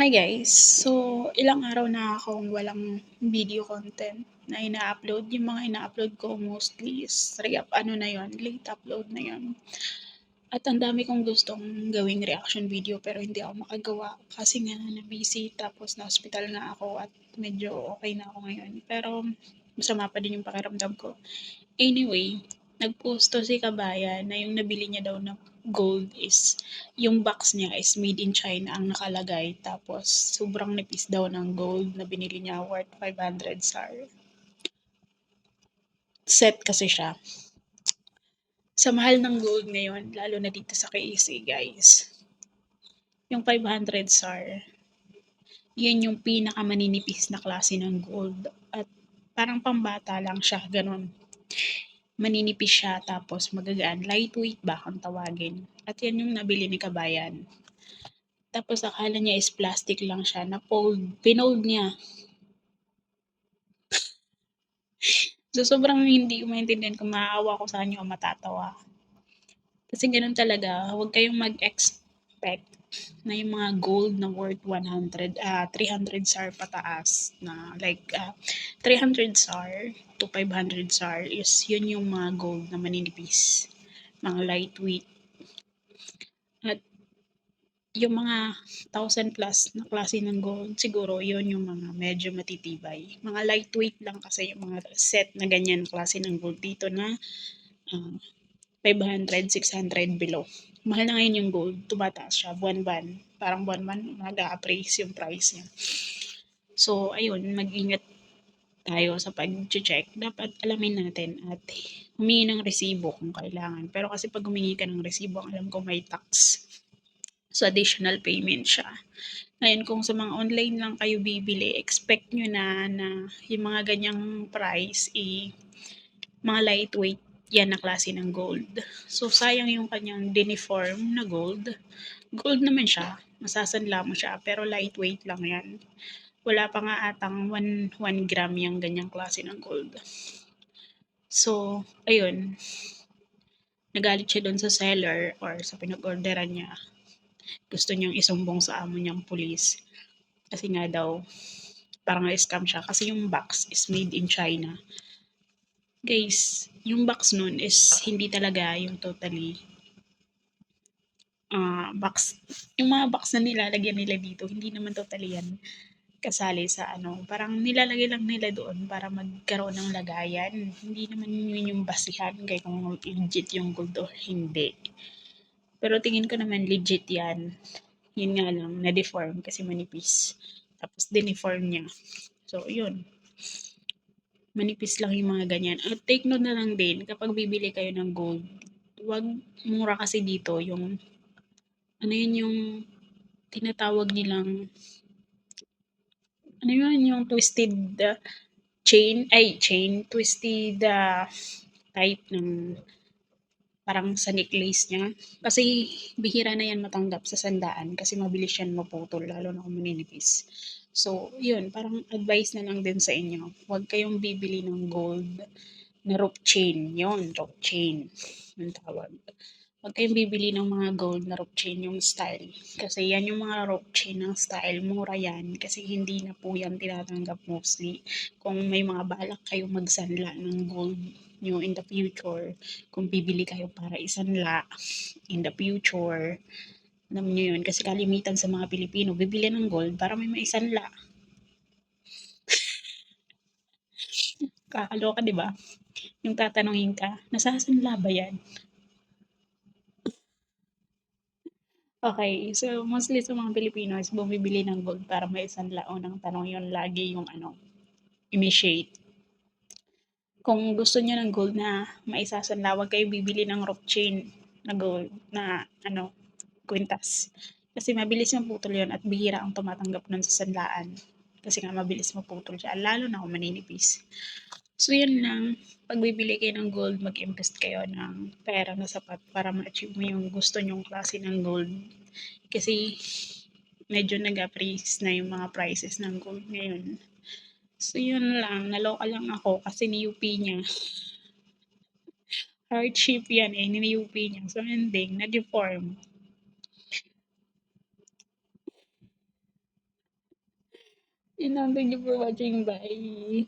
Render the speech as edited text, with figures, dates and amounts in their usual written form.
Hi guys! So, ilang araw na akong walang video content na ina-upload. Yung mga ina-upload ko mostly is ano na yon, late upload na yon. At ang dami kong gustong gawing reaction video pero hindi ako makagawa kasi nga na-busy tapos na-hospital nga ako at medyo okay na ako ngayon. Pero masama pa din yung pakiramdam ko. Anyway, nag-post 'to si kabayan na yung nabili niya daw na gold is yung box niya is made in China ang nakalagay tapos sobrang nipis daw ng gold na binili niya worth 500 SAR. Set kasi siya. Sa mahal ng gold ngayon lalo na dito sa KC guys, yung 500 SAR, yun yung pinakamaninipis na klase ng gold at parang pambata lang siya, gano'n. Maninipis siya tapos magagaan, lightweight ba kung tawagin. At yan yung nabili ni kabayan. Tapos akala niya is plastic lang siya, pinold niya. So sobrang hindi ko maintindihan kung maaawa ko sa kanya o matatawa. Kasi gano'n talaga, huwag kayong mag-expect na yung mga gold na worth 300 SAR pataas na like 300 SAR to 500 SAR is yun yung mga gold na maninipis, mga lightweight. At yung mga 1,000+ na klase ng gold, siguro yun yung mga medyo matitibay. Mga lightweight lang kasi yung mga set na ganyan klase ng gold dito na 500, 600 below. Mahal na ngayon yung gold, tumataas siya buwan-buwan. Parang buwan-buwan nag-a-appraise yung price niya. So ayun, mag-ingat tayo sa pag-check. Dapat alamin natin at humingi ng resibo kung kailangan. Pero kasi pag humingi ka ng resibo, ang alam ko may tax. So additional payment siya. Ngayon kung sa mga online lang kayo bibili, expect nyo na yung mga ganyang price, mga lightweight yan na klase ng gold. So sayang yung kanyang diniform na gold. Gold naman siya, masasanla mo siya, pero lightweight lang yan. Wala pa nga atang 1 gram yung ganyang klase ng gold. So, ayun, nagalit siya doon sa seller or sa pinag-orderan niya. Gusto niyang isumbong sa amo niyang pulis. Kasi nga daw, parang na-scam siya kasi yung box is made in China. Guys, yung box nun is hindi talaga yung totally box. Yung mga box na nilalagyan nila dito, hindi naman totally yan kasali sa ano. Parang nilalagay lang nila doon para magkaroon ng lagayan. Hindi naman yun yung basihan kay kung legit yung gold or hindi. Pero tingin ko naman legit yan. Yun nga lang, na-deform kasi manipis. Tapos diniform niya. So, yun. Manipis lang yung mga ganyan. At take note na lang din, kapag bibili kayo ng gold, wag mura kasi dito yung, ano yun yung tinatawag nilang, ano yun yung twisted twisted type ng parang sa necklace niya. Kasi bihira na yan matanggap sa sandaan kasi mabilis yan maputol lalo na kung maninipis. So, yun, parang advice na lang din sa inyo. Huwag kayong bibili ng gold na rope chain. Yun, rope chain. Yung tawag. Huwag kayong bibili ng mga gold na rope chain yung style. Kasi yan yung mga rope chain ng style, mura yan. Kasi hindi na po yan tinatanggap mostly. Kung may mga balak kayong magsanla ng gold nyo in the future, kung bibili kayo para isanla in the future, alam nyo yun, kasi kalimitan sa mga Pilipino, bibili ng gold para may maisanla. Kakaloka, di ba? Yung tatanungin ka, nasasanla ba yan? Okay, so mostly sa mga Pilipino is bumibili ng gold para may maisanla. Unang tanong yun lagi yung ano, initiate. Kung gusto niyo ng gold na maisasanla, huwag kayo bibili ng rope chain na gold na ano, kwintas. Kasi mabilis maputol yun at bihira ang tumatanggap nun sa sanlaan. Kasi nga mabilis maputol siya, lalo na kung maninipis. So yun lang, pag bibili kayo ng gold, mag-invest kayo ng pera na sapat para ma-achieve mo yung gusto nyong klase ng gold. Kasi medyo nag-appraise na yung mga prices ng gold ngayon. So yun lang, naloka lang ako kasi ni-UP niya. Hardship yan eh, ni-UP niya. So ending, na-deform. Yun lang. Thank you for watching. Bye.